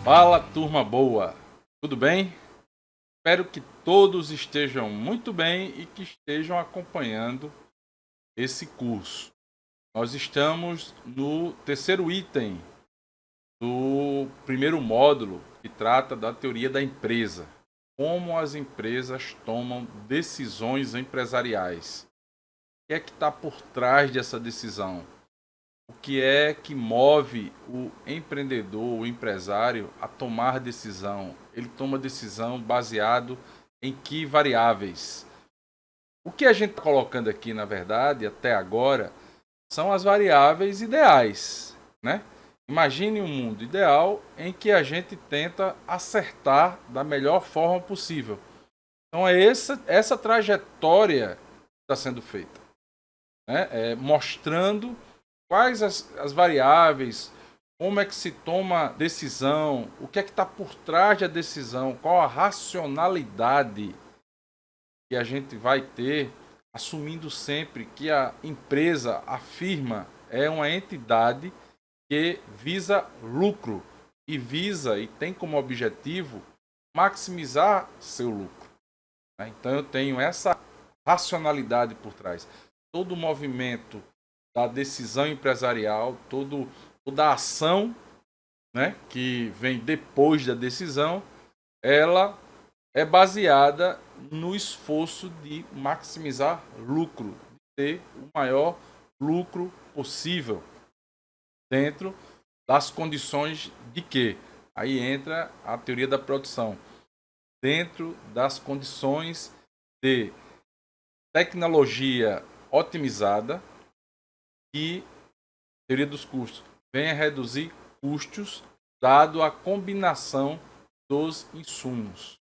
Fala, turma boa! Tudo bem? Espero que todos estejam muito bem e que estejam acompanhando esse curso. Nós estamos no terceiro item do primeiro módulo, que trata da teoria da empresa. Como as empresas tomam decisões empresariais. O que é que está por trás dessa decisão? O que é que move o empreendedor, o empresário, a tomar decisão? Ele toma decisão baseado em que variáveis? O que a gente está colocando aqui, na verdade, até agora, são as variáveis ideais, né? Imagine um mundo ideal em que a gente tenta acertar da melhor forma possível. Então é essa trajetória que está sendo feita, né? Mostrando quais as variáveis, como é que se toma decisão, o que é que está por trás da decisão, qual a racionalidade que a gente vai ter, assumindo sempre que a empresa, a firma, é uma entidade que visa lucro e tem como objetivo maximizar seu lucro, né? Então eu tenho essa racionalidade por trás. Todo o movimento da decisão empresarial, toda a ação, né, que vem depois da decisão, ela é baseada no esforço de maximizar lucro, de ter o maior lucro possível dentro das condições de que? Aí entra a teoria da produção. Dentro das condições de tecnologia otimizada e teoria dos custos vem a reduzir custos dado a combinação dos insumos,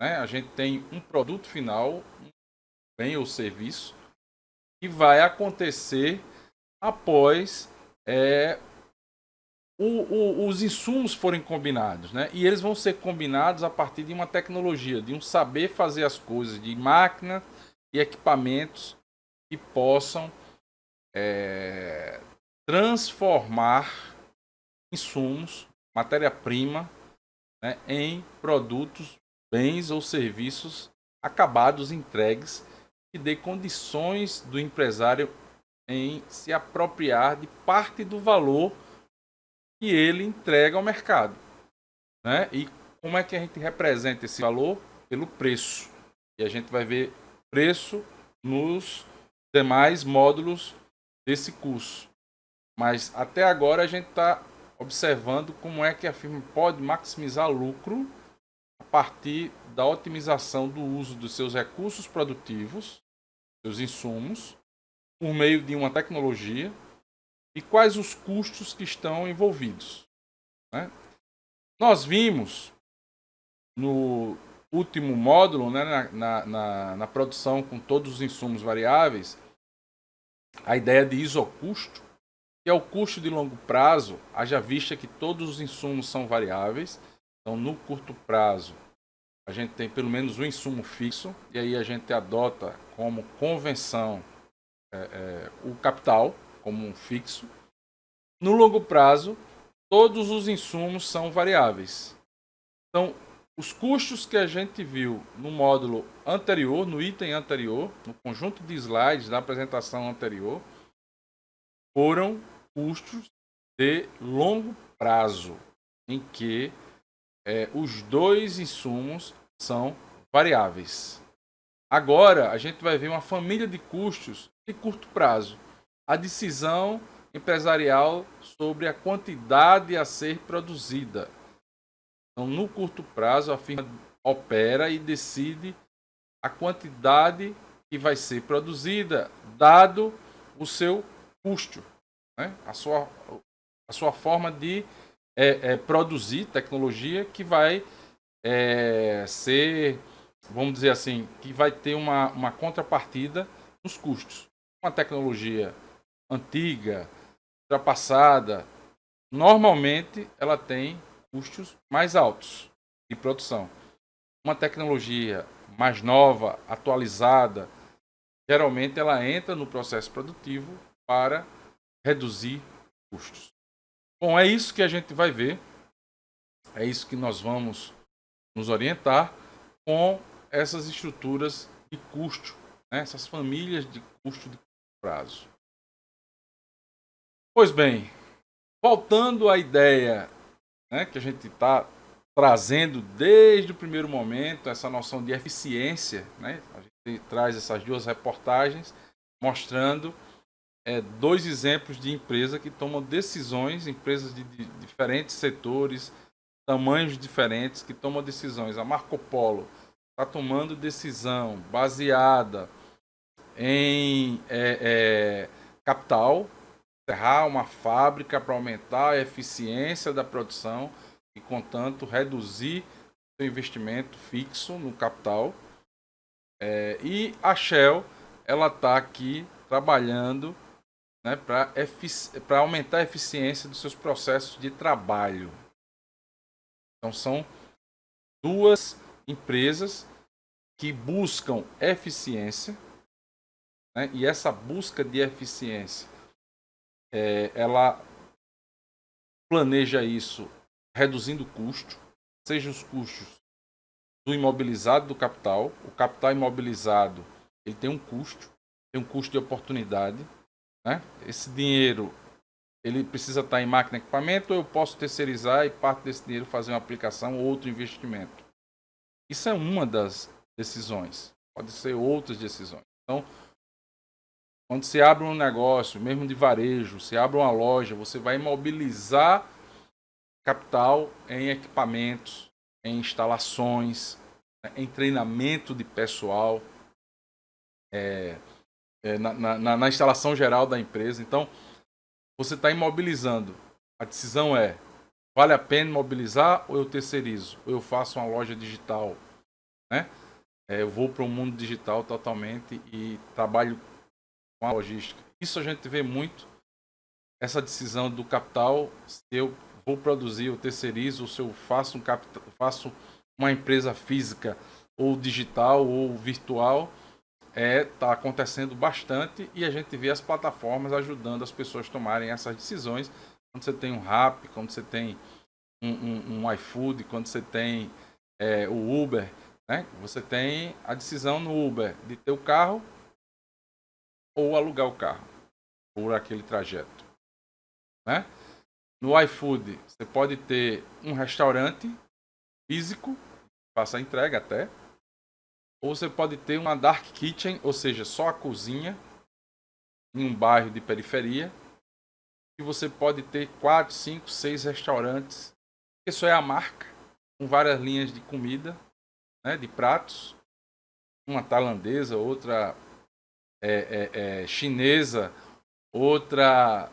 né? A gente tem um produto final, um bem ou serviço, que vai acontecer após os insumos forem combinados, né? E eles vão ser combinados a partir de uma tecnologia, de um saber fazer as coisas, de máquina e equipamentos que possam transformar insumos, matéria-prima, né, em produtos, bens ou serviços acabados, entregues, que dê condições do empresário em se apropriar de parte do valor que ele entrega ao mercado, né? E como é que a gente representa esse valor? Pelo preço. E a gente vai ver preço nos demais módulos desse curso. Mas até agora a gente está observando como é que a firma pode maximizar lucro a partir da otimização do uso dos seus recursos produtivos, seus insumos, por meio de uma tecnologia e quais os custos que estão envolvidos, né? Nós vimos no último módulo, né, na produção com todos os insumos variáveis, a ideia de isocusto, que é o custo de longo prazo, haja vista que todos os insumos são variáveis. Então, no curto prazo, a gente tem pelo menos um insumo fixo, e aí a gente adota como convenção o capital como um fixo. No longo prazo, todos os insumos são variáveis. Então, os custos que a gente viu no módulo anterior, no item anterior, no conjunto de slides da apresentação anterior, foram custos de longo prazo, em que os dois insumos são variáveis. Agora, a gente vai ver uma família de custos de curto prazo. A decisão empresarial sobre a quantidade a ser produzida. Então, no curto prazo, a firma opera e decide a quantidade que vai ser produzida, dado o seu custo, né? A sua forma de produzir tecnologia que vai ser, vamos dizer assim, que vai ter uma contrapartida nos custos. Uma tecnologia antiga, ultrapassada, normalmente ela tem custos mais altos de produção. Uma tecnologia mais nova, atualizada, geralmente ela entra no processo produtivo para reduzir custos. Bom, é isso que a gente vai ver É isso que nós vamos nos orientar com essas estruturas de custo, né? Essas famílias de custo de prazo. Pois bem, voltando à ideia, né, que a gente está trazendo desde o primeiro momento, essa noção de eficiência, né? A gente traz essas duas reportagens mostrando dois exemplos de empresa que tomam decisões, empresas de diferentes setores, tamanhos diferentes, que tomam decisões. A Marco Polo está tomando decisão baseada em capital, encerrar uma fábrica para aumentar a eficiência da produção e, contanto, reduzir o investimento fixo no capital. E a Shell, ela está aqui trabalhando, né, para aumentar a eficiência dos seus processos de trabalho. Então, são duas empresas que buscam eficiência, né, e essa busca de eficiência, ela planeja isso reduzindo o custo, seja os custos do imobilizado do capital. O capital imobilizado, ele tem um custo de oportunidade, né? Esse dinheiro, ele precisa estar em máquina e equipamento, ou eu posso terceirizar e parte desse dinheiro fazer uma aplicação ou outro investimento. Isso é uma das decisões. Pode ser outras decisões. Então, quando você abre um negócio, mesmo de varejo, você abre uma loja, você vai imobilizar capital em equipamentos, em instalações, em treinamento de pessoal, na instalação geral da empresa. Então, você está imobilizando. A decisão é: vale a pena imobilizar ou eu terceirizo? Ou eu faço uma loja digital? Né? Eu vou para o mundo digital totalmente e trabalho com a logística. Isso a gente vê muito, essa decisão do capital, se eu vou produzir, eu terceirizo, ou se eu faço uma empresa física ou digital ou virtual, está acontecendo bastante, e a gente vê as plataformas ajudando as pessoas a tomarem essas decisões. Quando você tem um Rappi, quando você tem um iFood, quando você tem o Uber, né? Você tem a decisão no Uber de ter o carro ou alugar o carro por aquele trajeto, né? No iFood, você pode ter um restaurante físico, faça a entrega até, ou você pode ter uma dark kitchen, ou seja, só a cozinha, em um bairro de periferia, e você pode ter 4, 5, 6 restaurantes. Isso é a marca, com várias linhas de comida, né, de pratos, uma tailandesa, outra chinesa, outra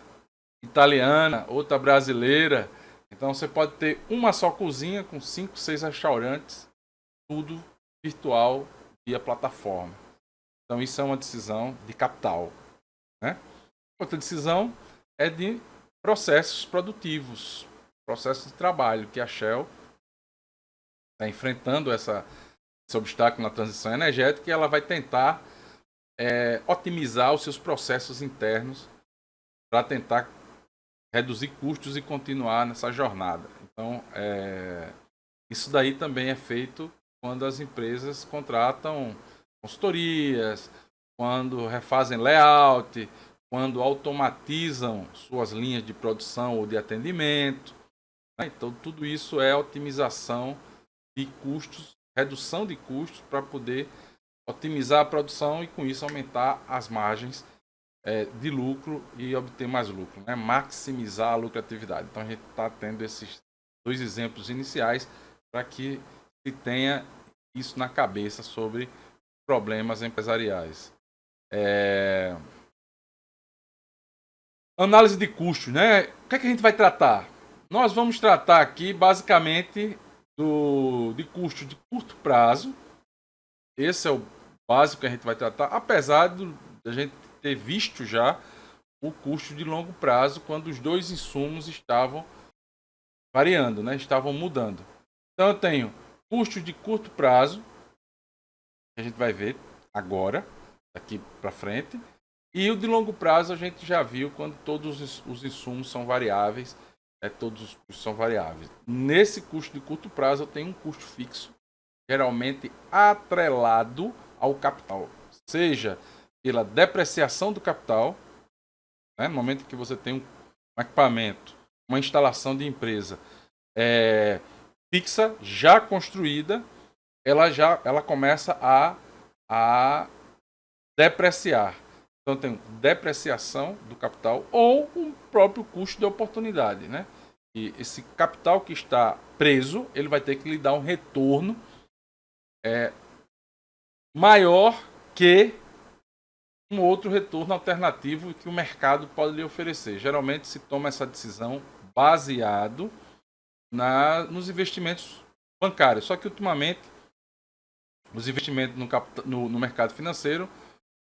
italiana, outra brasileira. Então você pode ter uma só cozinha com 5, 6 restaurantes, tudo virtual via plataforma. Então isso é uma decisão de capital, né? Outra decisão é de processos produtivos, processos de trabalho, que a Shell está enfrentando esse obstáculo na transição energética, e ela vai tentar otimizar os seus processos internos para tentar reduzir custos e continuar nessa jornada. Então, isso daí também é feito quando as empresas contratam consultorias, quando refazem layout, quando automatizam suas linhas de produção ou de atendimento. Então, tudo isso é otimização de custos, redução de custos, para poder otimizar a produção e, com isso, aumentar as margens de lucro e obter mais lucro, né? Maximizar a lucratividade. Então, a gente está tendo esses dois exemplos iniciais para que se tenha isso na cabeça sobre problemas empresariais. Análise de custos, né? O que é que a gente vai tratar? Nós vamos tratar aqui basicamente de custo de curto prazo. Esse é o básico que a gente vai tratar, apesar de a gente ter visto já o custo de longo prazo quando os dois insumos estavam variando, né? Estavam mudando. Então eu tenho custo de curto prazo, que a gente vai ver agora, daqui para frente, e o de longo prazo a gente já viu quando todos os insumos são variáveis todos os custos são variáveis. Nesse custo de curto prazo, eu tenho um custo fixo, geralmente atrelado ao capital, seja pela depreciação do capital, né? No momento que você tem um equipamento, uma instalação de empresa fixa, já construída, ela começa a depreciar. Então tem depreciação do capital ou o próprio custo de oportunidade, né? E esse capital que está preso, ele vai ter que lhe dar um retorno maior que um outro retorno alternativo que o mercado pode lhe oferecer. Geralmente se toma essa decisão baseado nos investimentos bancários. Só que ultimamente os investimentos no mercado financeiro,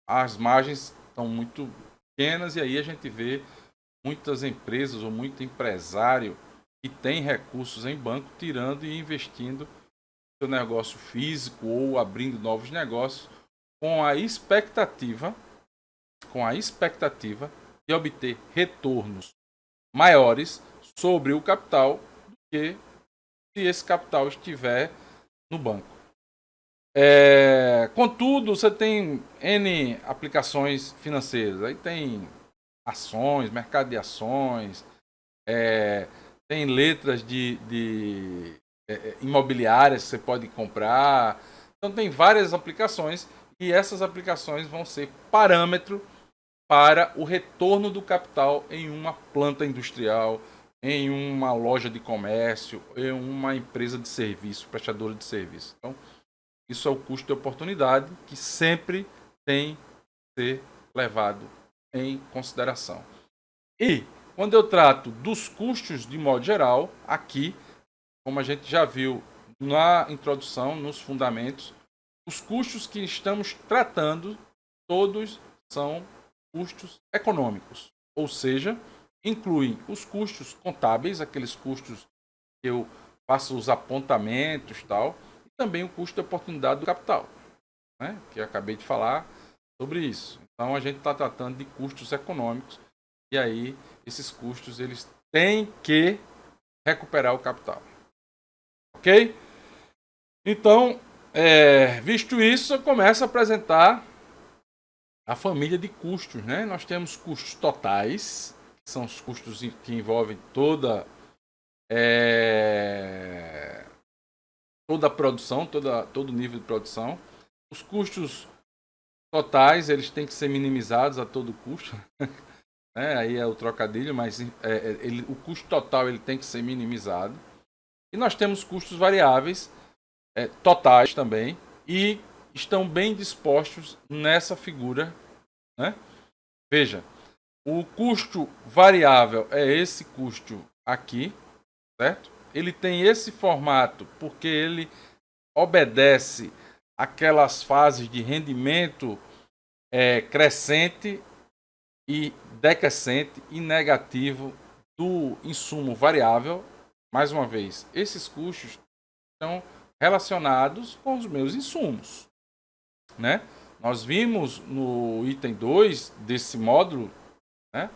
as margens estão muito pequenas e aí a gente vê muitas empresas ou muito empresário que tem recursos em banco tirando e investindo no seu negócio físico ou abrindo novos negócios com a expectativa de obter retornos maiores sobre o capital do que se esse capital estiver no banco. Contudo, você tem N aplicações financeiras. Aí tem ações, mercado de ações, tem letras de imobiliárias que você pode comprar. Então tem várias aplicações e essas aplicações vão ser parâmetro para o retorno do capital em uma planta industrial, em uma loja de comércio, em uma empresa de serviço, prestadora de serviço. Então, isso é o custo de oportunidade que sempre tem que ser levado em consideração. E, quando eu trato dos custos de modo geral, aqui, como a gente já viu na introdução, nos fundamentos, os custos que estamos tratando, todos são custos econômicos. Ou seja, incluem os custos contábeis, aqueles custos que eu faço os apontamentos e tal, também o custo de oportunidade do capital, né? Que eu acabei de falar sobre isso. Então a gente está tratando de custos econômicos e aí esses custos eles têm que recuperar o capital, ok? Então, visto isso, eu começo a apresentar a família de custos, né? Nós temos custos totais, que são os custos que envolvem toda a produção, todo o nível de produção. Os custos totais, eles têm que ser minimizados a todo custo. Aí é o trocadilho, mas o custo total ele tem que ser minimizado. E nós temos custos variáveis, totais também, e estão bem dispostos nessa figura, né? Veja, o custo variável é esse custo aqui, certo? Ele tem esse formato porque ele obedece aquelas fases de rendimento crescente e decrescente e negativo do insumo variável. Mais uma vez, esses custos estão relacionados com os meus insumos, né? Nós vimos no item 2 desse módulo, né?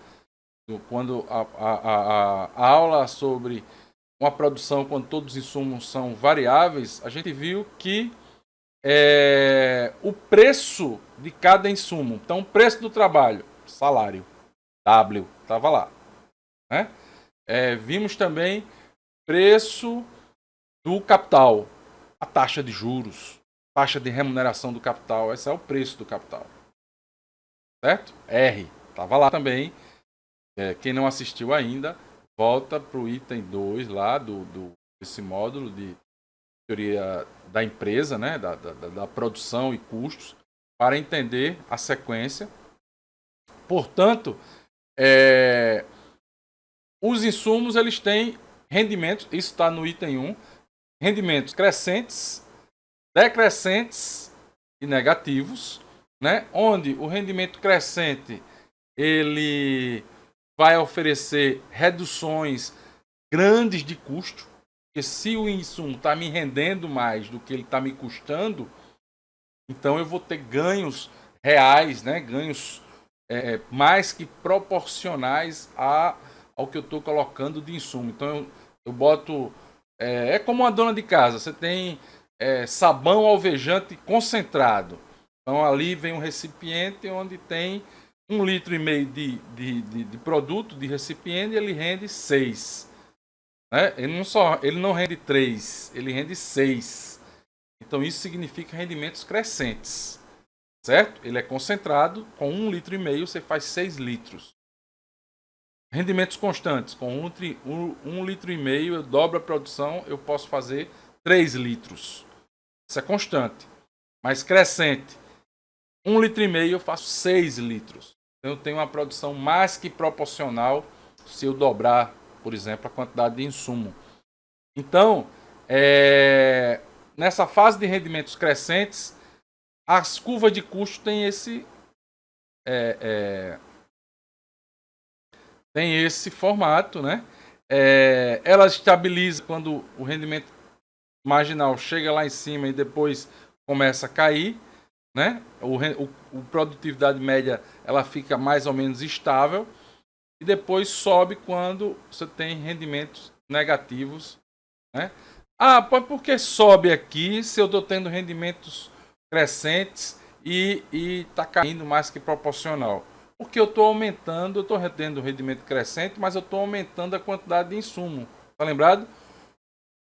Quando a aula sobre uma produção quando todos os insumos são variáveis, a gente viu que o preço de cada insumo, então o preço do trabalho, salário, W, estava lá, né? Vimos também preço do capital, a taxa de juros, taxa de remuneração do capital, esse é o preço do capital, certo? R, estava lá também. Quem não assistiu ainda, volta para o item 2 lá desse módulo de teoria da empresa, né? da produção e custos, para entender a sequência. Portanto, os insumos eles têm rendimentos, isso está no item 1, rendimentos crescentes, decrescentes e negativos, né? Onde o rendimento crescente ele vai oferecer reduções grandes de custo, porque se o insumo está me rendendo mais do que ele está me custando, então eu vou ter ganhos reais, né? Ganhos mais que proporcionais ao que eu estou colocando de insumo. Então eu boto... É como uma dona de casa, você tem sabão alvejante concentrado. Então ali vem um recipiente onde tem 1,5 litro de produto, de recipiente, e ele rende 6. Né? Ele não rende 3, ele rende 6. Então isso significa rendimentos crescentes. Certo? Ele é concentrado, com 1,5 litro você faz 6 litros. Rendimentos constantes, com 1,5 litro eu dobro a produção, eu posso fazer 3 litros. Isso é constante. Mas crescente, 1,5 litro eu faço 6 litros. Então eu tenho uma produção mais que proporcional se eu dobrar, por exemplo, a quantidade de insumo. Então, nessa fase de rendimentos crescentes, as curvas de custo têm esse formato, né? Ela estabiliza quando o rendimento marginal chega lá em cima e depois começa a cair, né? A produtividade média ela fica mais ou menos estável e depois sobe quando você tem rendimentos negativos, né? Por que sobe aqui se eu estou tendo rendimentos crescentes e está caindo mais que proporcional? Porque eu estou aumentando, eu estou tendo rendimento crescente, mas eu estou aumentando a quantidade de insumo. Tá lembrado?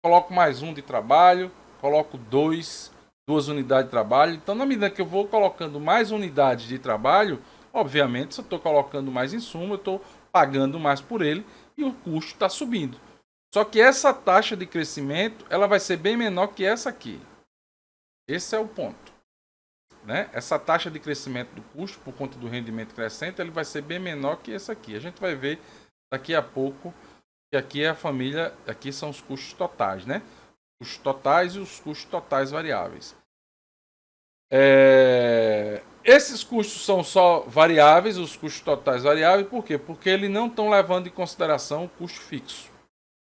Coloco mais um de trabalho, coloco duas unidades de trabalho. Então, na medida que eu vou colocando mais unidades de trabalho, obviamente, se eu estou colocando mais insumo, eu estou pagando mais por ele e o custo está subindo. Só que essa taxa de crescimento ela vai ser bem menor que essa aqui. Esse é o ponto. Né? Essa taxa de crescimento do custo por conta do rendimento crescente ele vai ser bem menor que esse aqui. A gente vai ver daqui a pouco que aqui é a família, aqui são os custos totais, né? Os custos totais e os custos totais variáveis. Esses custos são só variáveis, os custos totais variáveis, por quê? Porque eles não estão levando em consideração o custo fixo.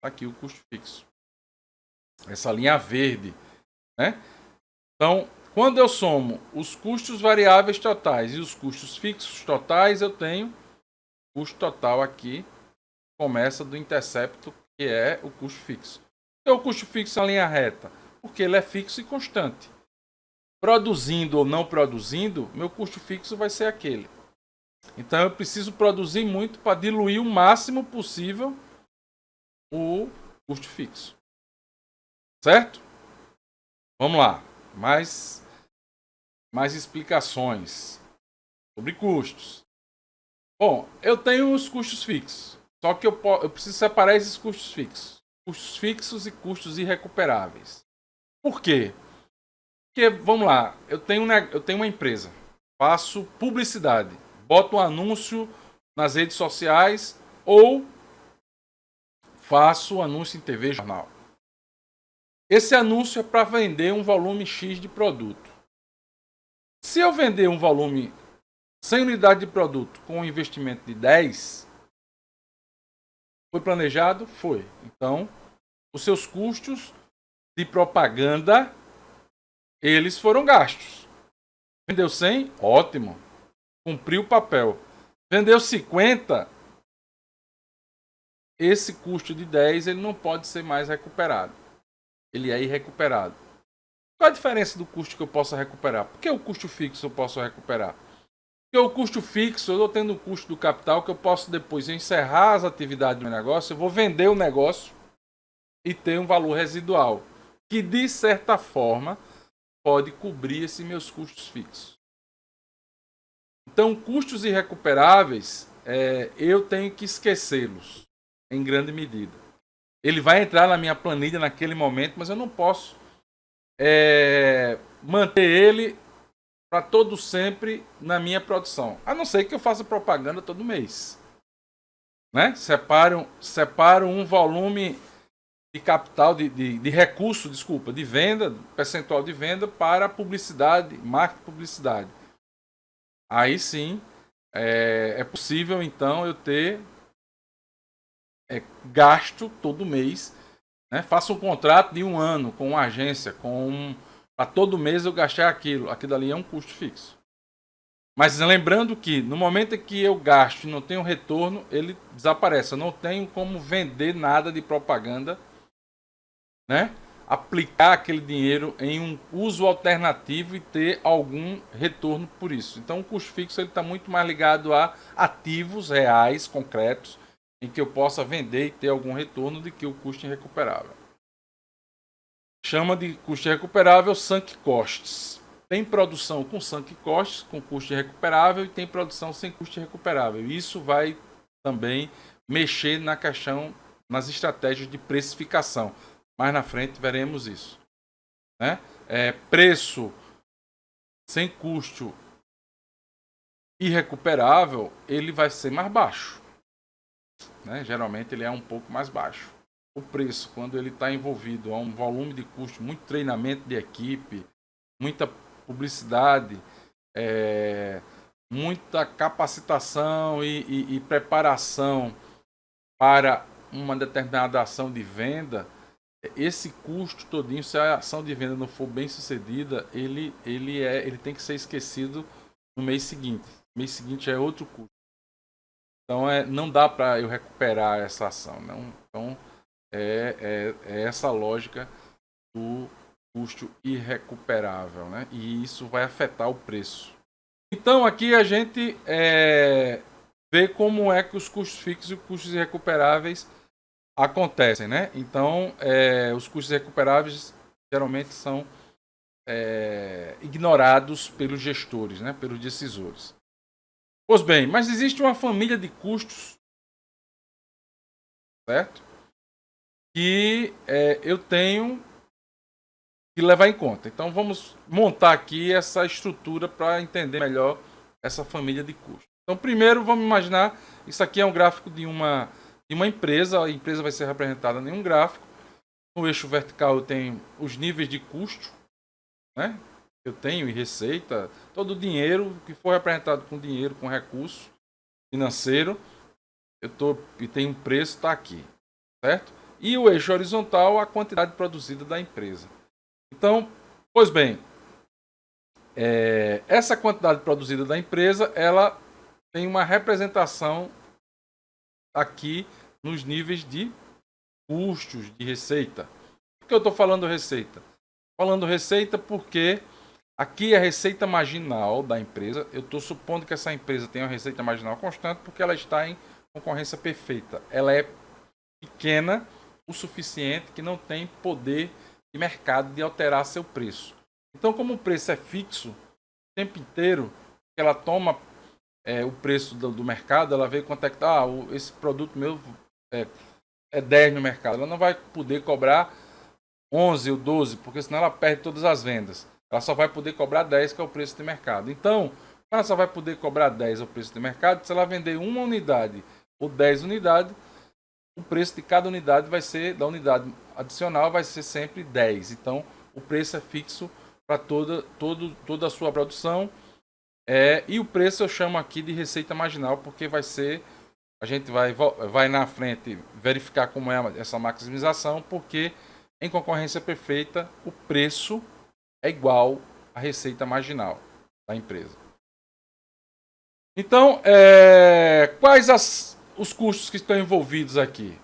Aqui o custo fixo. Essa linha verde, né? Então, quando eu somo os custos variáveis totais e os custos fixos totais, eu tenho o custo total aqui, começa do intercepto, que é o custo fixo. Então, o custo fixo é uma linha reta, porque ele é fixo e constante. Produzindo ou não produzindo, meu custo fixo vai ser aquele. Então, eu preciso produzir muito para diluir o máximo possível o custo fixo. Certo? Vamos lá. Mais explicações sobre custos. Bom, eu tenho os custos fixos. Só que eu preciso separar esses custos fixos. Custos fixos e custos irrecuperáveis. Por quê? Porque, vamos lá, eu tenho uma empresa. Faço publicidade. Boto um anúncio nas redes sociais ou faço anúncio em TV e jornal. Esse anúncio é para vender um volume X de produto. Se eu vender um volume 100 unidades de produto com um investimento de 10, foi planejado? Foi. Então, os seus custos de propaganda, eles foram gastos. Vendeu 100? Ótimo. Cumpriu o papel. Vendeu 50? Esse custo de 10 ele não pode ser mais recuperado. Ele é irrecuperável. Qual a diferença do custo que eu posso recuperar? Por que o custo fixo eu posso recuperar? Porque o custo fixo, eu estou tendo o custo do capital que eu posso depois encerrar as atividades do meu negócio, eu vou vender o negócio e ter um valor residual, que de certa forma pode cobrir esses meus custos fixos. Então, custos irrecuperáveis, eu tenho que esquecê-los em grande medida. Ele vai entrar na minha planilha naquele momento, mas eu não posso manter ele para todo sempre na minha produção. A não ser que eu faça propaganda todo mês. Né? Separo um volume de capital, de recurso, de venda, percentual de venda para publicidade, marketing publicidade. Aí sim, é possível então eu ter gasto todo mês. Né? Faço um contrato de 1 ano com uma agência, para todo mês eu gastar aquilo. Aquilo ali é um custo fixo. Mas lembrando que no momento em que eu gasto e não tenho retorno, ele desaparece. Eu não tenho como vender nada de propaganda, né? Aplicar aquele dinheiro em um uso alternativo e ter algum retorno por isso. Então o custo fixo está muito mais ligado a ativos reais, concretos, em que eu possa vender e ter algum retorno do que o custo irrecuperável. Chama de custo irrecuperável sunk costs. Tem produção com sunk costs, com custo irrecuperável, e tem produção sem custo irrecuperável. Isso vai também mexer na questão, nas estratégias de precificação. Mais na frente veremos isso. Né? Preço sem custo irrecuperável, ele vai ser mais baixo. Né? Geralmente ele é um pouco mais baixo. O preço, quando ele está envolvido a um volume de custo, muito treinamento de equipe, muita publicidade, muita capacitação e preparação para uma determinada ação de venda, esse custo todinho, se a ação de venda não for bem sucedida, ele tem que ser esquecido no mês seguinte. O mês seguinte é outro custo. Então não dá para eu recuperar essa ação. Não? Então é essa lógica do custo irrecuperável, né? E isso vai afetar o preço. Então aqui a gente vê como é que os custos fixos e os custos irrecuperáveis acontecem, né? Então os custos irrecuperáveis geralmente são ignorados pelos gestores, né? Pelos decisores. Pois bem, mas existe uma família de custos, certo? Que eu tenho que levar em conta. Então vamos montar aqui essa estrutura para entender melhor essa família de custos. Então primeiro vamos imaginar, isso aqui é um gráfico de uma empresa, a empresa vai ser representada em um gráfico. No eixo vertical eu tenho os níveis de custo, né? Eu tenho em receita, todo o dinheiro que for representado com dinheiro, com recurso financeiro, e tem um preço, está aqui, certo? E o eixo horizontal, a quantidade produzida da empresa. Então, pois bem, essa quantidade produzida da empresa, ela tem uma representação aqui nos níveis de custos de receita. Por que eu estou falando receita? Falando receita porque aqui é a receita marginal da empresa. Eu estou supondo que essa empresa tem uma receita marginal constante porque ela está em concorrência perfeita. Ela é pequena o suficiente que não tem poder de mercado de alterar seu preço. Então, como o preço é fixo o tempo inteiro, ela toma o preço do mercado, ela vê quanto é que está, esse produto meu é 10 no mercado. Ela não vai poder cobrar 11 ou 12, porque senão ela perde todas as vendas. Ela só vai poder cobrar 10, que é o preço de mercado. Então, ela só vai poder cobrar 10 o preço de mercado se ela vender uma unidade ou 10 unidades. O preço de cada unidade vai ser, da unidade adicional, vai ser sempre 10. Então, o preço é fixo para toda a sua produção. E o preço eu chamo aqui de receita marginal, porque vai ser, a gente vai na frente verificar como é essa maximização, porque em concorrência perfeita, o preço é igual à receita marginal da empresa. Então, quais os custos que estão envolvidos aqui?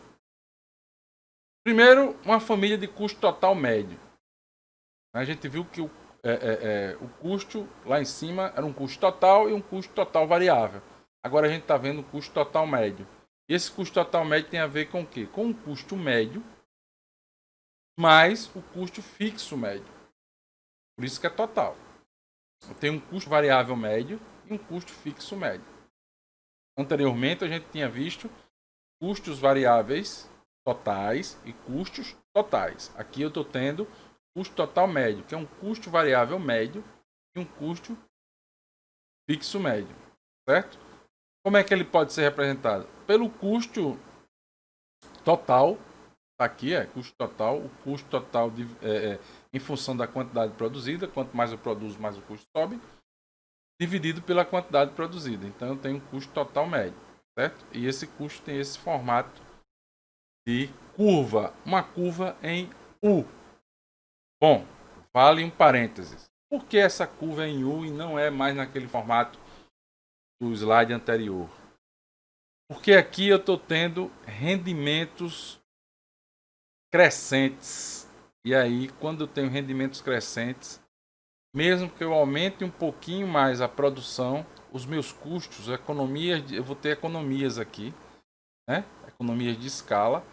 Primeiro, uma família de custo total médio. A gente viu que o custo lá em cima era um custo total e um custo total variável. Agora a gente está vendo o custo total médio. E esse custo total médio tem a ver com o quê? Com o custo médio mais o custo fixo médio. Por isso que é total. Tem um custo variável médio e um custo fixo médio. Anteriormente a gente tinha visto custos variáveis totais e custos totais. Aqui eu estou tendo custo total médio, que é um custo variável médio e um custo fixo médio, certo? Como é que ele pode ser representado? Pelo custo total, tá aqui custo total, o custo total em função da quantidade produzida, quanto mais eu produzo, mais o custo sobe, dividido pela quantidade produzida. Então eu tenho um custo total médio, certo? E esse custo tem esse formato de curva, uma curva em U. Bom, vale um parênteses. Por que essa curva é em U e não é mais naquele formato do slide anterior. Porque aqui eu estou tendo rendimentos crescentes. E aí, quando eu tenho rendimentos crescentes, mesmo que eu aumente um pouquinho mais a produção, os meus custos, economias, eu vou ter economias aqui, né? Economias de escala.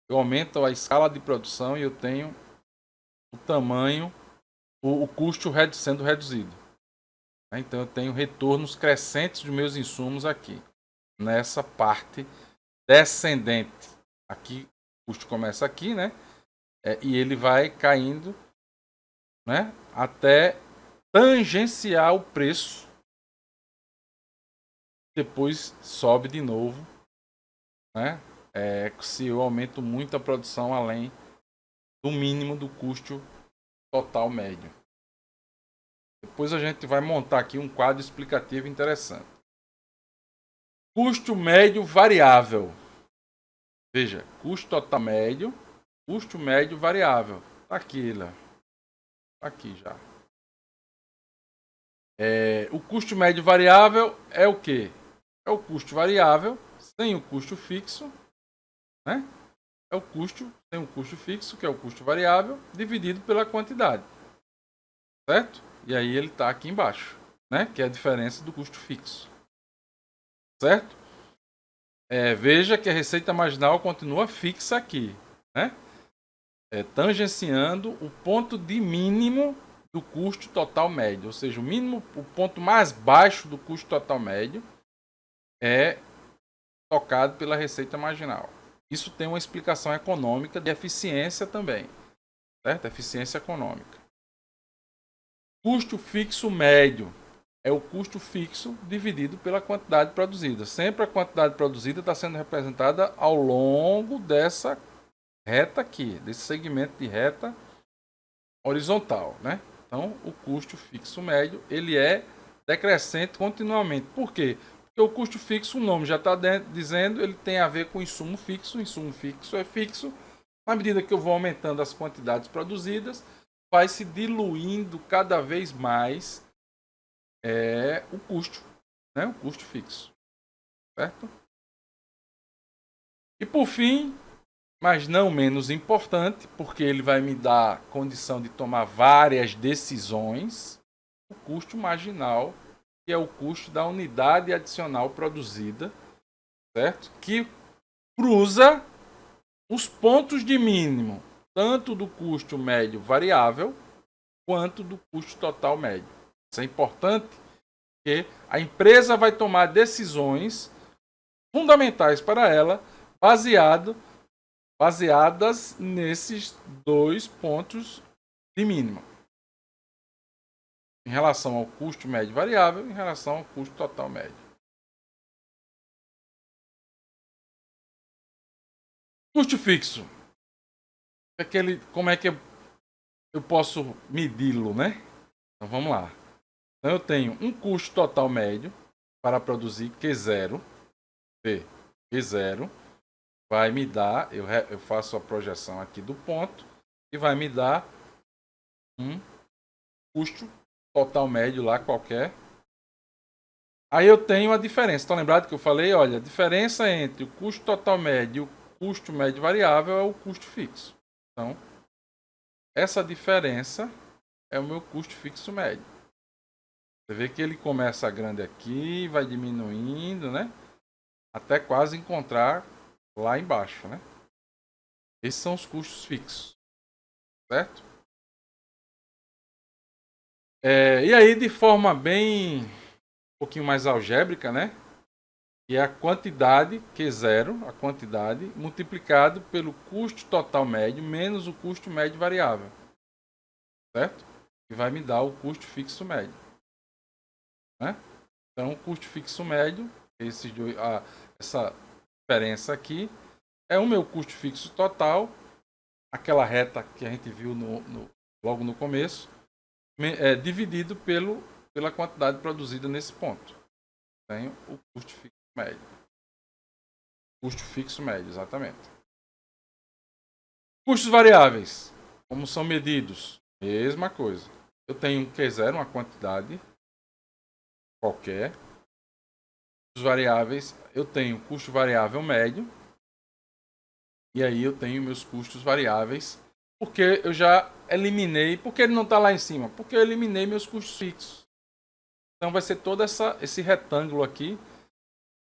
Eu aumento a escala de produção e eu tenho o tamanho, o custo sendo reduzido. Então eu tenho retornos crescentes dos meus insumos aqui, nessa parte descendente. Aqui o custo começa aqui, né? E ele vai caindo, né? Até tangenciar o preço. Depois sobe de novo, né? Se eu aumento muito a produção além do mínimo do custo total médio. Depois a gente vai montar aqui um quadro explicativo interessante. Custo médio variável. Veja, custo total médio, custo médio variável. Tá aqui, Léo. Tá aqui já. O custo médio variável é o quê? É o custo variável sem o custo fixo, né? É o custo sem o custo fixo, que é o custo variável, dividido pela quantidade. Certo? E aí ele está aqui embaixo, né? Que é a diferença do custo fixo. Certo? Veja que a receita marginal continua fixa aqui, né? Tangenciando o ponto de mínimo do custo total médio, ou seja, o ponto mais baixo do custo total médio é tocado pela receita marginal. Isso tem uma explicação econômica de eficiência também, certo? Eficiência econômica. Custo fixo médio é o custo fixo dividido pela quantidade produzida. Sempre a quantidade produzida está sendo representada ao longo dessa reta aqui, desse segmento de reta horizontal, né? Então, o custo fixo médio, ele é decrescente continuamente. Por quê? Porque o custo fixo, o nome já está dizendo, ele tem a ver com insumo fixo. O insumo fixo é fixo. Na medida que eu vou aumentando as quantidades produzidas, vai se diluindo cada vez mais o custo, né? O custo fixo, certo? E por fim, mas não menos importante, porque ele vai me dar condição de tomar várias decisões, o custo marginal, que é o custo da unidade adicional produzida, certo? Que cruza os pontos de mínimo, tanto do custo médio variável, quanto do custo total médio. Isso é importante, porque a empresa vai tomar decisões fundamentais para ela, baseadas nesses dois pontos de mínima. Em relação ao custo médio variável, em relação ao custo total médio. Custo fixo. Como é que eu posso medi-lo, né? Então vamos lá. Então eu tenho um custo total médio para produzir Q0. Q0 vai me dar, eu faço a projeção aqui do ponto e vai me dar um custo total médio lá qualquer. Aí eu tenho a diferença. Estão lembrados que eu falei? Olha, a diferença entre o custo total médio e o custo médio variável é o custo fixo. Então, essa diferença é o meu custo fixo médio. Você vê que ele começa grande aqui, vai diminuindo, né? Até quase encontrar lá embaixo, né? Esses são os custos fixos, certo? E aí, de forma bem um pouquinho mais algébrica, né? E a quantidade, Q0, a quantidade, multiplicado pelo custo total médio menos o custo médio variável. Certo? Que vai me dar o custo fixo médio. Né? Então, o custo fixo médio, essa diferença aqui, é o meu custo fixo total, aquela reta que a gente viu logo no começo, dividido pela quantidade produzida nesse ponto. Tenho o custo fixo médio. Custo fixo médio, exatamente. Custos variáveis. Como são medidos? Mesma coisa. Eu tenho um Q0, uma quantidade qualquer. variáveis, eu tenho custo variável médio, e aí eu tenho meus custos variáveis, porque eu já eliminei, porque ele não está lá em cima? Porque eu eliminei meus custos fixos. Então vai ser todo esse retângulo aqui.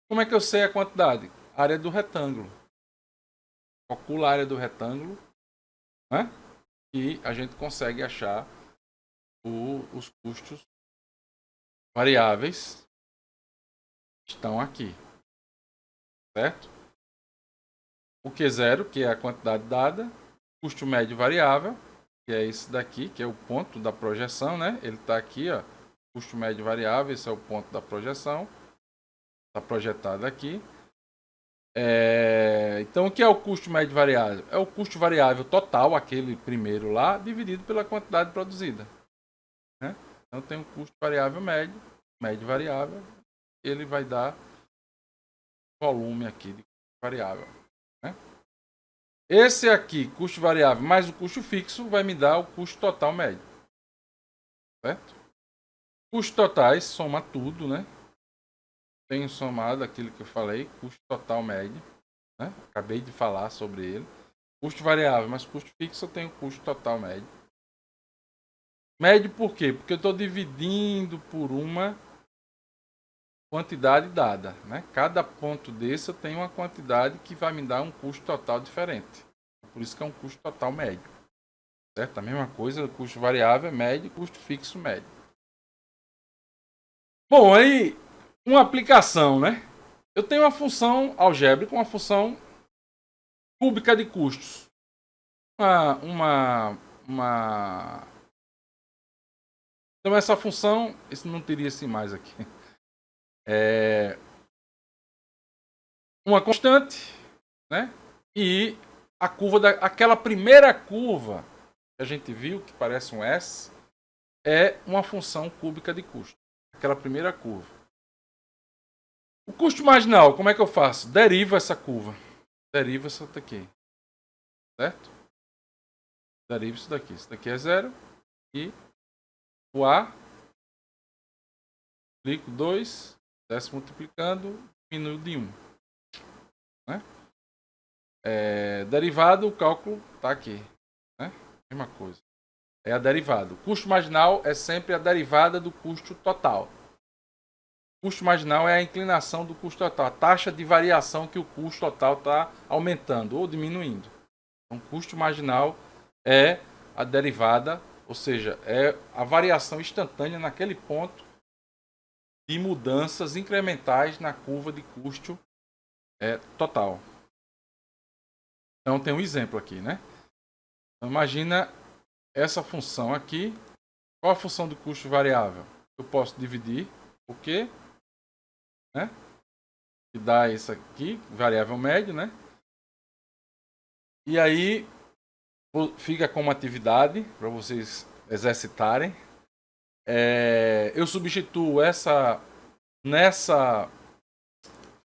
Como é que eu sei a quantidade? Área do retângulo. Calcula a área do retângulo, né? E a gente consegue achar os custos variáveis que estão aqui, certo? O Q0, que é a quantidade dada, custo médio variável, que é esse daqui, que é o ponto da projeção, né? Ele está aqui, ó, custo médio variável, esse é o ponto da projeção, está projetado aqui. Então, o que é o custo médio variável? É o custo variável total, aquele primeiro lá, dividido pela quantidade produzida, né? Então, tem um custo variável médio, médio variável, ele vai dar volume aqui de custo variável, né? Esse aqui, custo variável mais o custo fixo, vai me dar o custo total médio, certo? Custos totais, soma tudo, né? Tenho somado aquilo que eu falei, custo total médio, né? Acabei de falar sobre ele. Custo variável mais custo fixo, eu tenho custo total médio. Médio por quê? Porque eu estou dividindo por uma quantidade dada, né? Cada ponto desse eu tenho uma quantidade que vai me dar um custo total diferente. Por isso que é um custo total médio, certo? A mesma coisa, custo variável é médio, custo fixo médio. Bom, aí uma aplicação, né? Eu tenho uma função algébrica, uma função cúbica de custos. Então essa função, isso não teria esse mais aqui. É uma constante, né? E a curva aquela primeira curva que a gente viu, que parece um S, é uma função cúbica de custo. Aquela primeira curva. O custo marginal, como é que eu faço? Derivo essa curva. Derivo essa daqui. Certo? Derivo isso daqui. Isso daqui é zero. E o A, multiplico 2, desce multiplicando, diminui de 1. Né? Derivado, o cálculo está aqui. Né? Mesma coisa. É a derivada. O custo marginal é sempre a derivada do custo total. O custo marginal é a inclinação do custo total, a taxa de variação que o custo total está aumentando ou diminuindo. Então, o custo marginal é a derivada, ou seja, é a variação instantânea naquele ponto de mudanças incrementais na curva de custo total. Então, tem um exemplo aqui, né? Então, imagina essa função aqui. Qual a função do custo variável? Eu posso dividir o quê? Né? Que dá isso aqui, variável médio, né? E aí fica como atividade para vocês exercitarem. Eu substituo nessa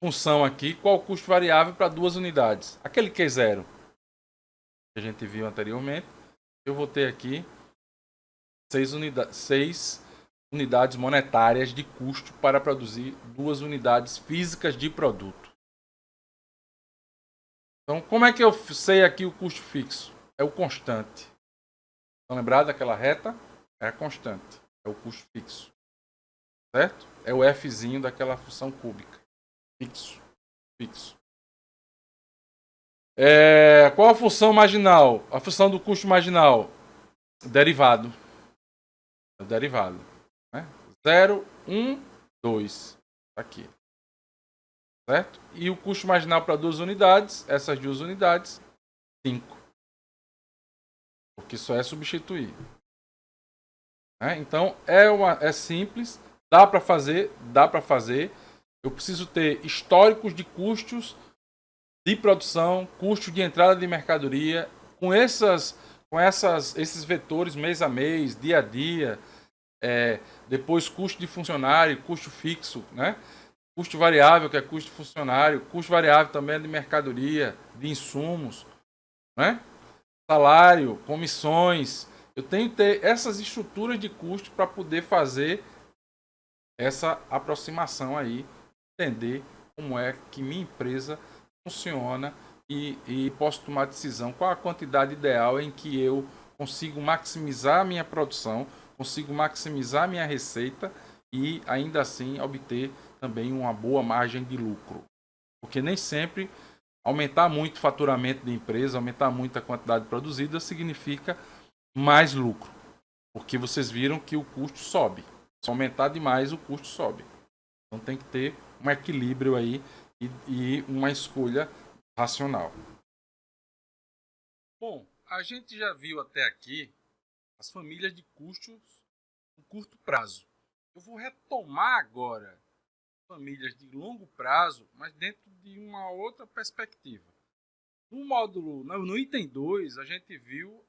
função aqui, qual o custo variável para 2 unidades? Aquele Q0 que a gente viu anteriormente, eu vou ter aqui 6 unidades monetárias de custo para produzir 2 unidades físicas de produto. Então, como é que eu sei aqui o custo fixo? É o constante. Estão lembrados daquela reta? É a constante. É o custo fixo. Certo? É o Fzinho daquela função cúbica. Fixo. Qual a função marginal? A função do custo marginal? Derivado. É o derivado. Né? 0, 1, 2. Aqui. Certo? E o custo marginal para 2 unidades, essas 2 unidades, 5. Porque só é substituir. Então, é simples, dá para fazer. Eu preciso ter históricos de custos de produção, custo de entrada de mercadoria, com esses vetores mês a mês, dia a dia, depois custo de funcionário, custo fixo, né? Custo variável, que é custo de funcionário, custo variável também é de mercadoria, de insumos, né? Salário, comissões. Eu tenho que ter essas estruturas de custo para poder fazer essa aproximação aí entender como é que minha empresa funciona e posso tomar decisão qual a quantidade ideal em que eu consigo maximizar a minha produção, consigo maximizar a minha receita e ainda assim obter também uma boa margem de lucro. Porque nem sempre aumentar muito o faturamento da empresa, aumentar muito a quantidade produzida significa mais lucro. Porque vocês viram que o custo sobe. Se aumentar demais, o custo sobe. Então tem que ter um equilíbrio aí e uma escolha racional. Bom, a gente já viu até aqui as famílias de custos no curto prazo. Eu vou retomar agora famílias de longo prazo, mas dentro de uma outra perspectiva. No módulo, no item 2, a gente viu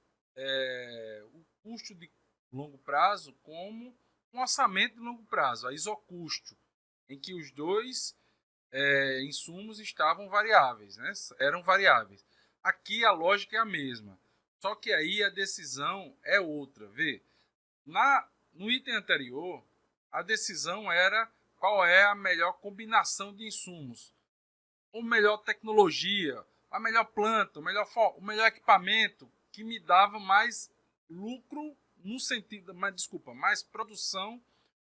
o custo de longo prazo como um orçamento de longo prazo, a isocusto, em que os dois insumos estavam variáveis, né? Eram variáveis. Aqui a lógica é a mesma, só que aí a decisão é outra. Vê, no item anterior, a decisão era qual é a melhor combinação de insumos, ou melhor tecnologia, a melhor planta, o melhor equipamento que me dava mais lucro no sentido, mais produção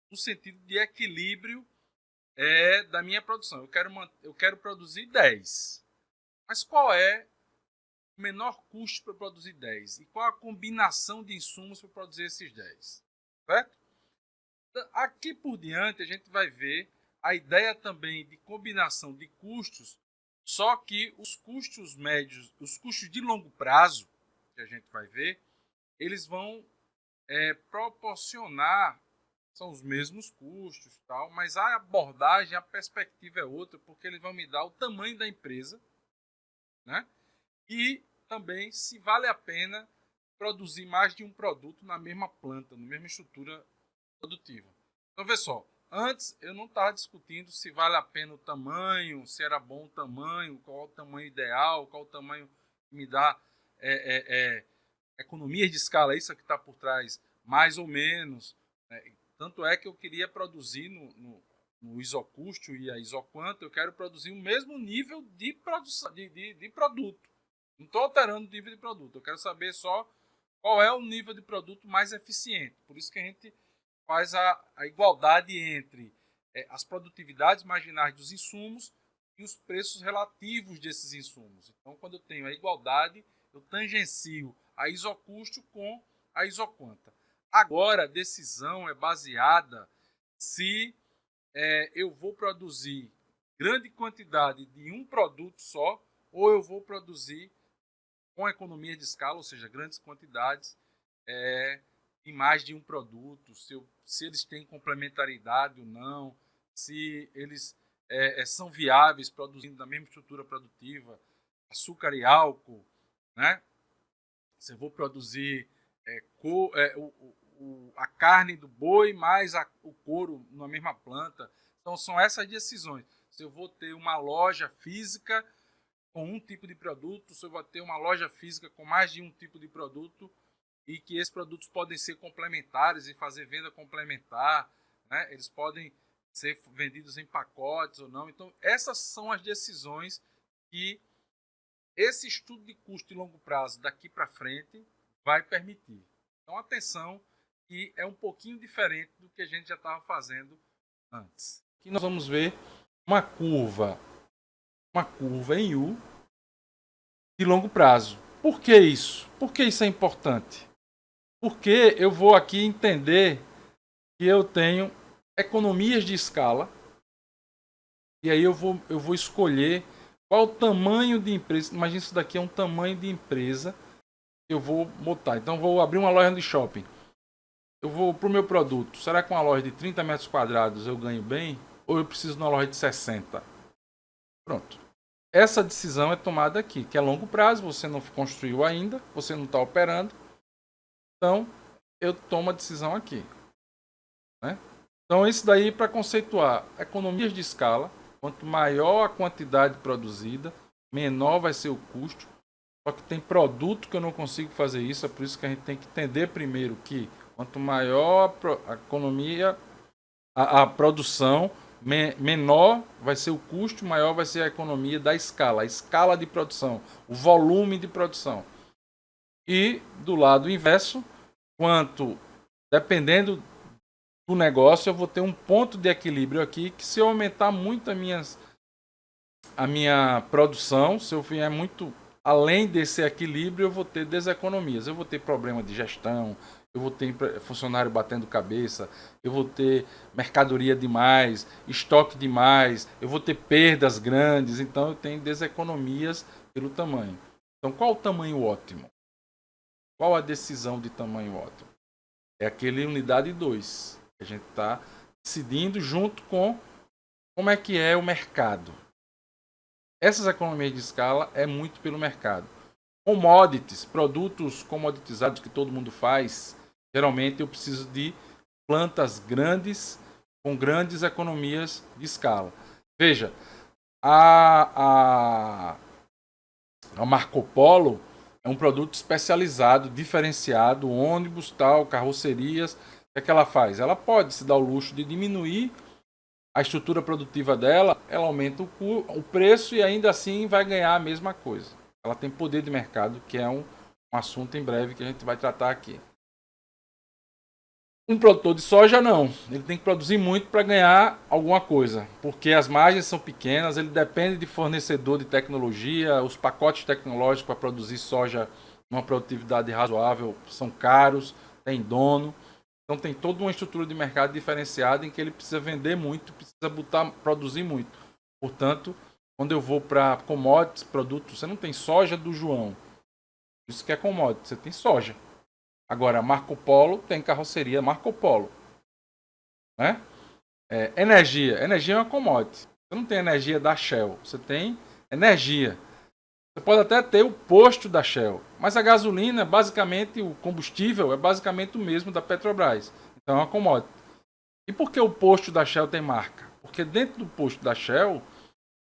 no sentido de equilíbrio da minha produção. Eu quero produzir 10. Mas qual é o menor custo para produzir 10? E qual a combinação de insumos para produzir esses 10? Certo? Aqui por diante a gente vai ver a ideia também de combinação de custos, só que os custos médios, os custos de longo prazo, que a gente vai ver, eles vão proporcionar, são os mesmos custos, tal, mas a abordagem, a perspectiva é outra, porque eles vão me dar o tamanho da empresa, né? E também se vale a pena produzir mais de um produto na mesma planta, na mesma estrutura produtiva. Então, vê só, antes eu não estava discutindo se vale a pena o tamanho, se era bom o tamanho, qual o tamanho ideal, qual o tamanho que me dá economias de escala, isso que está por trás, mais ou menos. Né? Tanto é que eu queria produzir no isocusto e a isoquanto, eu quero produzir o mesmo nível de produção de produto. Não estou alterando o nível de produto, eu quero saber só qual é o nível de produto mais eficiente. Por isso que a gente faz a igualdade entre as produtividades marginais dos insumos e os preços relativos desses insumos. Então, quando eu tenho a igualdade, eu tangencio a isocusto com a isoquanta. Agora, a decisão é baseada se eu vou produzir grande quantidade de um produto só ou eu vou produzir com economia de escala, ou seja, grandes quantidades em mais de um produto, se eles têm complementaridade ou não, se eles são viáveis produzindo da mesma estrutura produtiva, açúcar e álcool, né? Se eu vou produzir a carne do boi mais o couro na mesma planta. Então, são essas decisões. Se eu vou ter uma loja física com um tipo de produto, se eu vou ter uma loja física com mais de um tipo de produto, e que esses produtos podem ser complementares e fazer venda complementar, né? Eles podem ser vendidos em pacotes ou não. Então, essas são as decisões que esse estudo de custo de longo prazo daqui para frente vai permitir. Então, atenção, que é um pouquinho diferente do que a gente já estava fazendo antes. Aqui nós vamos ver uma curva em U de longo prazo. Por que isso? Por que isso é importante? Porque eu vou aqui entender que eu tenho economias de escala e aí eu vou escolher qual o tamanho de empresa. Imagina, isso daqui é um tamanho de empresa que eu vou botar. Então, vou abrir uma loja de shopping. Eu vou para o meu produto. Será que uma loja de 30 metros quadrados eu ganho bem? Ou eu preciso de uma loja de 60? Pronto. Essa decisão é tomada aqui, que é longo prazo, você não construiu ainda, você não está operando. Então, eu tomo a decisão aqui. Né? Então, isso daí para conceituar economias de escala. Quanto maior a quantidade produzida, menor vai ser o custo. Só que tem produto que eu não consigo fazer isso, é por isso que a gente tem que entender primeiro que quanto maior a economia, a produção, menor vai ser o custo, maior vai ser a economia da escala, a escala de produção, o volume de produção. E do lado inverso, dependendo do negócio, eu vou ter um ponto de equilíbrio aqui, que se eu aumentar muito a minha produção, se eu vier muito além desse equilíbrio, eu vou ter deseconomias, eu vou ter problema de gestão, eu vou ter funcionário batendo cabeça, eu vou ter mercadoria demais, estoque demais, eu vou ter perdas grandes, então eu tenho deseconomias pelo tamanho. Então qual o tamanho ótimo? Qual a decisão de tamanho ótimo? É aquele unidade 2. A gente está decidindo junto com como é que é o mercado. Essas economias de escala é muito pelo mercado. Commodities, produtos comoditizados que todo mundo faz, geralmente eu preciso de plantas grandes com grandes economias de escala. Veja, a Marco Polo é um produto especializado, diferenciado, ônibus, tal, carrocerias. O que é que ela faz? Ela pode se dar o luxo de diminuir a estrutura produtiva dela, ela aumenta o preço e ainda assim vai ganhar a mesma coisa. Ela tem poder de mercado, que é um assunto em breve que a gente vai tratar aqui. Um produtor de soja não, ele tem que produzir muito para ganhar alguma coisa, porque as margens são pequenas, ele depende de fornecedor de tecnologia, os pacotes tecnológicos para produzir soja numa produtividade razoável são caros, tem dono, então tem toda uma estrutura de mercado diferenciada em que ele precisa vender muito, precisa produzir muito. Portanto, quando eu vou para commodities, produtos, você não tem soja do João, isso que é commodity, você tem soja. Agora, Marco Polo tem carroceria Marco Polo. Né? Energia. Energia é uma commodity. Você não tem energia da Shell. Você tem energia. Você pode até ter o posto da Shell. Mas a gasolina, basicamente, o combustível é basicamente o mesmo da Petrobras. Então é uma commodity. E por que o posto da Shell tem marca? Porque dentro do posto da Shell,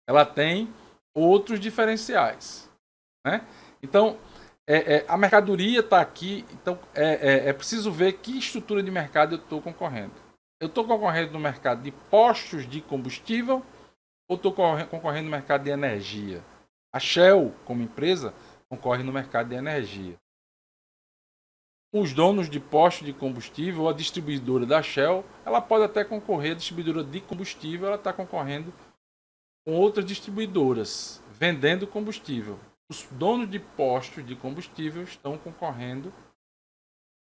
ela tem outros diferenciais. Né? Então, a mercadoria está aqui, então é preciso ver que estrutura de mercado eu estou concorrendo. Eu estou concorrendo no mercado de postos de combustível ou estou concorrendo no mercado de energia? A Shell, como empresa, concorre no mercado de energia. Os donos de postos de combustível, ou a distribuidora da Shell, ela pode até concorrer, a distribuidora de combustível, ela está concorrendo com outras distribuidoras, vendendo combustível. Os donos de postos de combustível estão concorrendo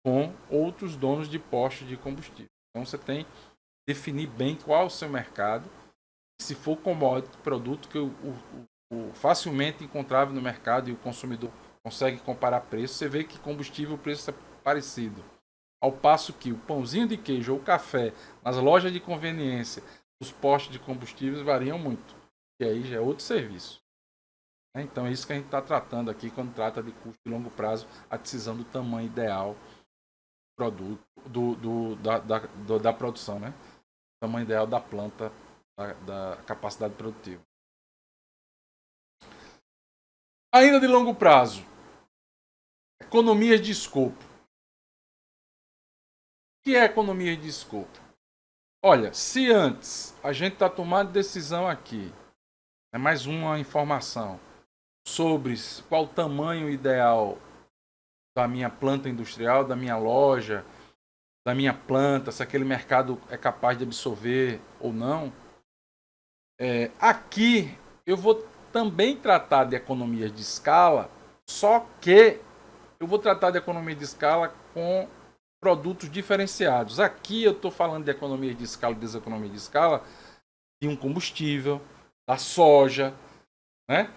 com outros donos de postos de combustível. Então você tem que definir bem qual é o seu mercado. Se for commodity, produto que o facilmente encontrável no mercado e o consumidor consegue comparar preço, você vê que combustível o preço é parecido. Ao passo que o pãozinho de queijo ou o café nas lojas de conveniência, os postos de combustíveis variam muito. E aí já é outro serviço. Então é isso que a gente está tratando aqui quando trata de custo de longo prazo, a decisão do tamanho ideal do produto, da produção, né? O tamanho ideal da planta, da capacidade produtiva. Ainda de longo prazo, economias de escopo. O que é economia de escopo? Olha, se antes a gente está tomando decisão aqui, é mais uma informação sobre qual o tamanho ideal da minha planta industrial, da minha loja, da minha planta, se aquele mercado é capaz de absorver ou não. Aqui eu vou também tratar de economias de escala, só que eu vou tratar de economia de escala com produtos diferenciados. Aqui eu estou falando de economia de escala e deseconomia de escala de um combustível, da soja, né?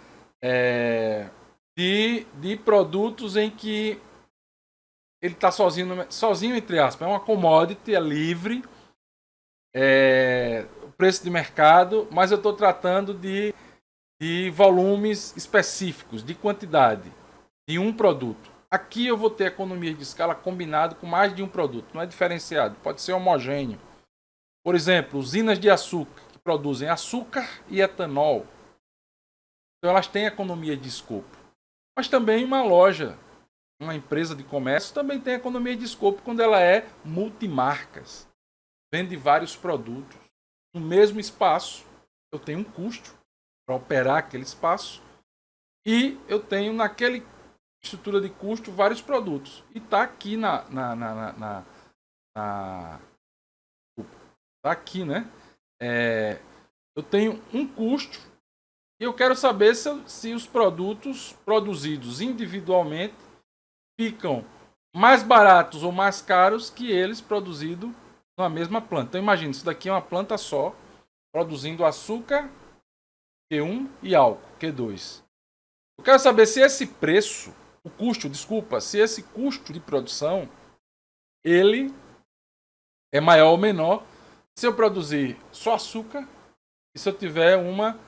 De produtos em que ele está sozinho entre aspas, é uma commodity, é livre, o preço de mercado, mas eu estou tratando de volumes específicos, de quantidade, de um produto. Aqui eu vou ter economia de escala combinado com mais de um produto, não é diferenciado, pode ser homogêneo. Por exemplo, usinas de açúcar, que produzem açúcar e etanol. Então elas têm economia de escopo. Mas também uma loja, uma empresa de comércio também tem economia de escopo quando ela é multimarcas. Vende vários produtos. no mesmo espaço, eu tenho um custo para operar aquele espaço e eu tenho naquele estrutura de custo vários produtos. E está aqui tá aqui, né? Eu tenho um custo e eu quero saber se os produtos produzidos individualmente ficam mais baratos ou mais caros que eles produzidos na mesma planta. Então imagine, isso daqui é uma planta só, produzindo açúcar Q1 e álcool Q2. Eu quero saber se esse preço, se esse custo de produção, ele é maior ou menor se eu produzir só açúcar e se eu tiver uma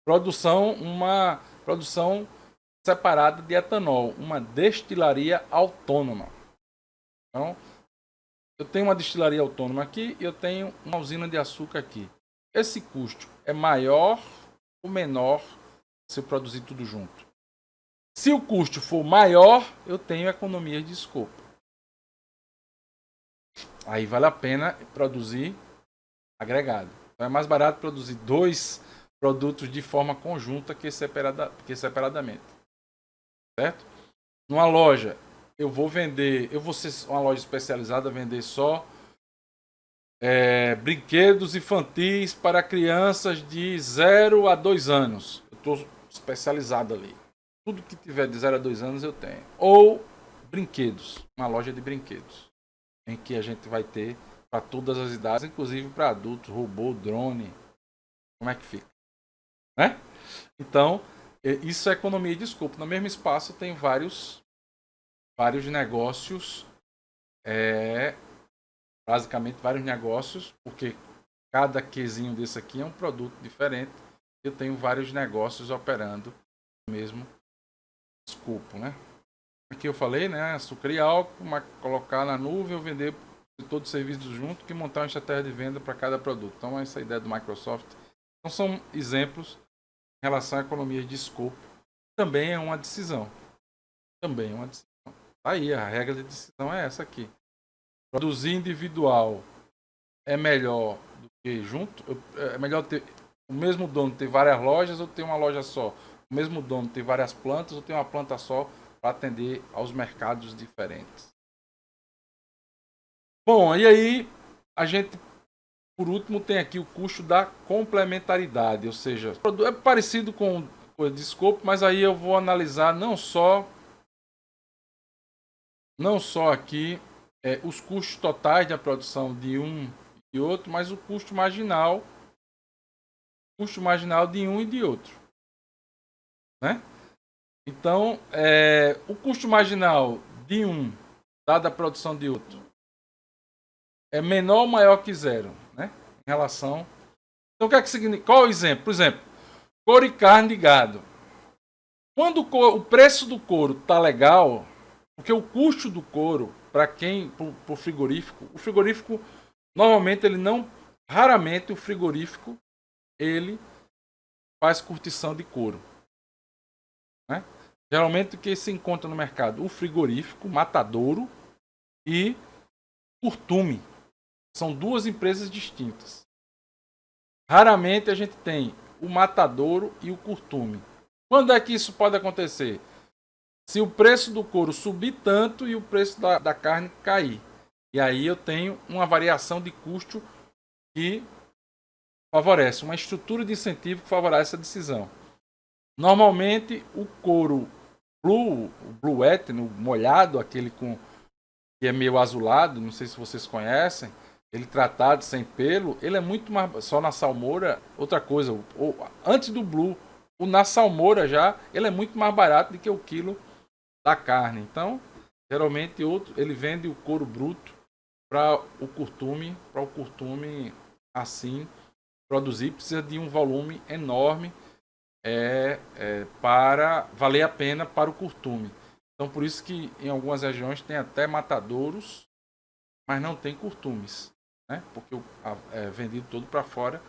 produção separada de etanol, uma destilaria autônoma. Então, eu tenho uma destilaria autônoma aqui e eu tenho uma usina de açúcar aqui. Esse custo é maior ou menor se eu produzir tudo junto? Se o custo for maior, eu tenho economias de escopo. Aí vale a pena produzir agregado. Então é mais barato produzir 2 produtos de forma conjunta que separadamente. Certo? Numa loja, eu vou ser uma loja especializada, vender só brinquedos infantis para crianças de 0 a 2 anos. Eu estou especializado ali. Tudo que tiver de 0 a 2 anos eu tenho. Ou brinquedos, uma loja de brinquedos, em que a gente vai ter para todas as idades, inclusive para adultos, robô, drone. Como é que fica? Né? Então, isso é economia de escopo. No mesmo espaço tem vários negócios, basicamente vários negócios, porque cada quesinho desse aqui é um produto diferente. Eu tenho vários negócios operando no mesmo escopo, né? Aqui eu falei, né? Açúcar e álcool, colocar na nuvem, eu vender todo o serviço junto, que montar uma estratégia de venda para cada produto. Então, essa é a ideia do Microsoft. Então, são exemplos em relação à economia de escopo. Também é uma decisão. Aí, a regra de decisão é essa aqui. Produzir individual é melhor do que junto? É melhor ter o mesmo dono ter várias lojas ou ter uma loja só? O mesmo dono ter várias plantas ou ter uma planta só para atender aos mercados diferentes? Bom, e aí a gente, por último, tem aqui o custo da complementaridade, ou seja, é parecido com coisa de escopo, mas aí eu vou analisar não só aqui os custos totais da produção de um e outro, mas o custo marginal de um e de outro, né? Então, o custo marginal de um, dada a produção de outro, é menor ou maior que zero, né? Em relação. Então, o que é que significa? Qual o exemplo? Por exemplo, couro e carne de gado. Quando o preço do couro tá legal, porque o custo do couro, para o frigorífico, o frigorífico, normalmente, raramente o frigorífico, ele faz curtição de couro, né? Geralmente o que se encontra no mercado? O frigorífico, matadouro e curtume. São 2 empresas distintas. Raramente a gente tem o matadouro e o curtume. Quando é que isso pode acontecer? Se o preço do couro subir tanto e o preço da carne cair. E aí eu tenho uma variação de custo que favorece, uma estrutura de incentivo que favorece essa decisão. Normalmente o couro o blue etno, molhado, aquele que é meio azulado, não sei se vocês conhecem, ele tratado sem pelo, ele é muito mais, só na salmoura, outra coisa, antes do blue, o na salmoura já, ele é muito mais barato do que o quilo da carne. Então, geralmente ele vende o couro bruto para o curtume assim produzir, precisa de um volume enorme para valer a pena para o curtume. Então, por isso que em algumas regiões tem até matadouros, mas não tem curtumes, né? Porque é vendido todo para fora.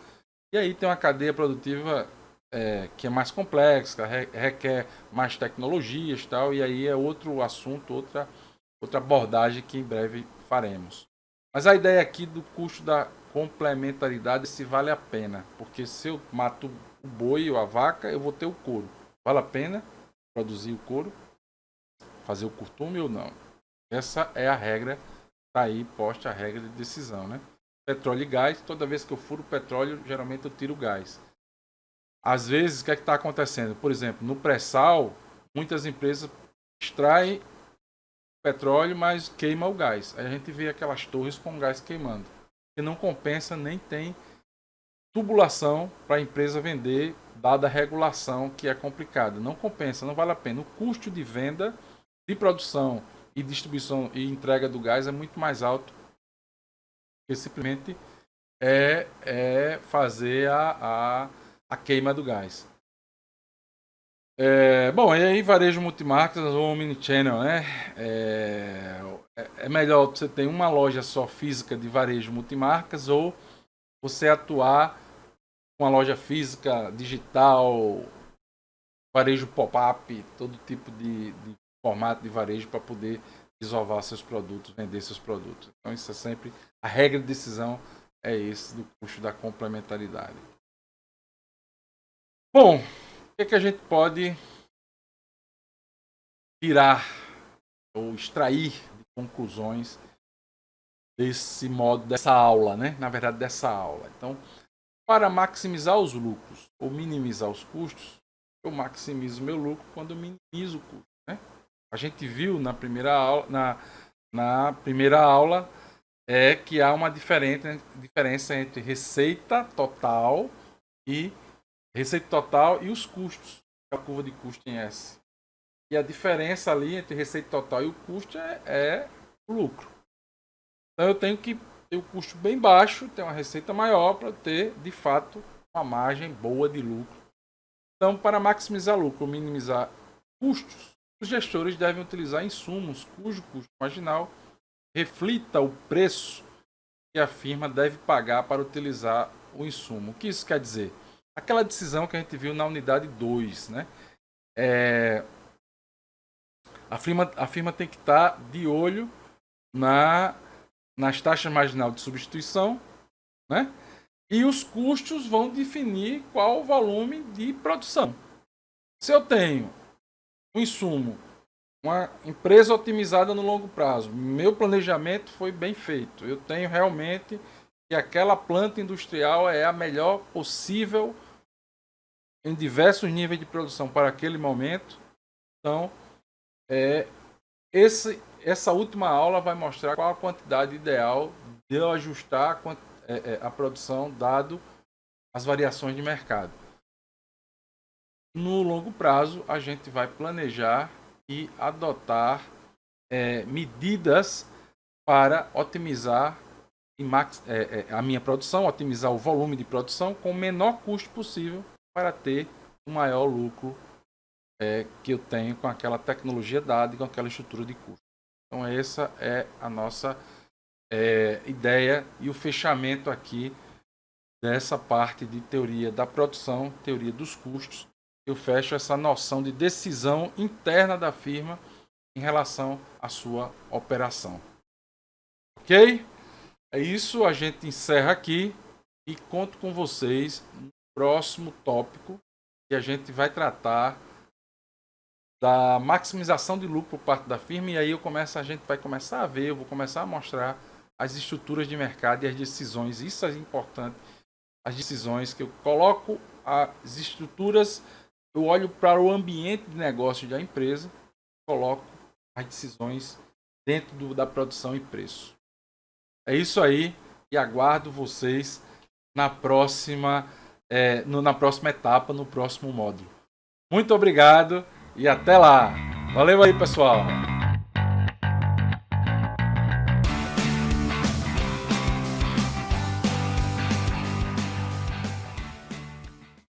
E aí tem uma cadeia produtiva que é mais complexa, requer mais tecnologias e tal. E aí é outro assunto, outra abordagem que em breve faremos. Mas a ideia aqui do custo da complementaridade, se vale a pena. Porque se eu mato o boi ou a vaca, eu vou ter o couro. Vale a pena produzir o couro? Fazer o curtume ou não? Essa é a regra, está aí posta a regra de decisão, né? Petróleo e gás, toda vez que eu furo petróleo, geralmente eu tiro o gás. Às vezes, o que é que está acontecendo? Por exemplo, no pré-sal, muitas empresas extraem petróleo, mas queima o gás. Aí a gente vê aquelas torres com gás queimando. E não compensa, nem tem tubulação para a empresa vender, dada a regulação que é complicada. Não compensa, não vale a pena. O custo de venda, de produção e distribuição e entrega do gás é muito mais alto que simplesmente fazer a queima do gás. Bom, e aí varejo multimarcas ou omnichannel, né? É melhor você ter uma loja só física de varejo multimarcas ou você atuar com uma loja física, digital, varejo pop-up, todo tipo de formato de varejo para poder desovar seus produtos, vender seus produtos. Então isso é sempre a regra de decisão, é esse do custo da complementaridade. Bom, o que a gente pode tirar ou extrair de conclusões desse modo, dessa aula, né? Na verdade, dessa aula. Então, para maximizar os lucros ou minimizar os custos, eu maximizo meu lucro quando eu minimizo o custo, né? A gente viu na primeira aula, na primeira aula que há uma diferença entre receita total e os custos, a curva de custo em S. E a diferença ali entre receita total e o custo é o lucro. Então eu tenho que ter o custo bem baixo, ter uma receita maior para ter, de fato, uma margem boa de lucro. Então, para maximizar lucro ou minimizar custos, os gestores devem utilizar insumos cujo custo marginal reflita o preço que a firma deve pagar para utilizar o insumo. O que isso quer dizer? Aquela decisão que a gente viu na unidade 2, né? A firma tem que estar de olho nas taxas marginal de substituição, né? E os custos vão definir qual o volume de produção. Se eu tenho um insumo, uma empresa otimizada no longo prazo, meu planejamento foi bem feito, eu tenho realmente que aquela planta industrial é a melhor possível em diversos níveis de produção para aquele momento. Então, essa última aula vai mostrar qual a quantidade ideal de eu ajustar a produção dado as variações de mercado. No longo prazo, a gente vai planejar e adotar medidas para otimizar a minha produção, otimizar o volume de produção com o menor custo possível para ter o maior lucro que eu tenho com aquela tecnologia dada e com aquela estrutura de custo. Então essa é a nossa ideia e o fechamento aqui dessa parte de teoria da produção, teoria dos custos. Eu fecho essa noção de decisão interna da firma em relação à sua operação. Ok? É isso, a gente encerra aqui e conto com vocês no próximo tópico que a gente vai tratar da maximização de lucro por parte da firma, e aí a gente vai começar a ver, eu vou começar a mostrar as estruturas de mercado e as decisões. Isso é importante, as decisões que eu coloco, as estruturas, eu olho para o ambiente de negócio da empresa, coloco as decisões dentro da produção e preço. É isso aí, e aguardo vocês na próxima etapa, no próximo módulo. Muito obrigado e até lá. Valeu aí, pessoal.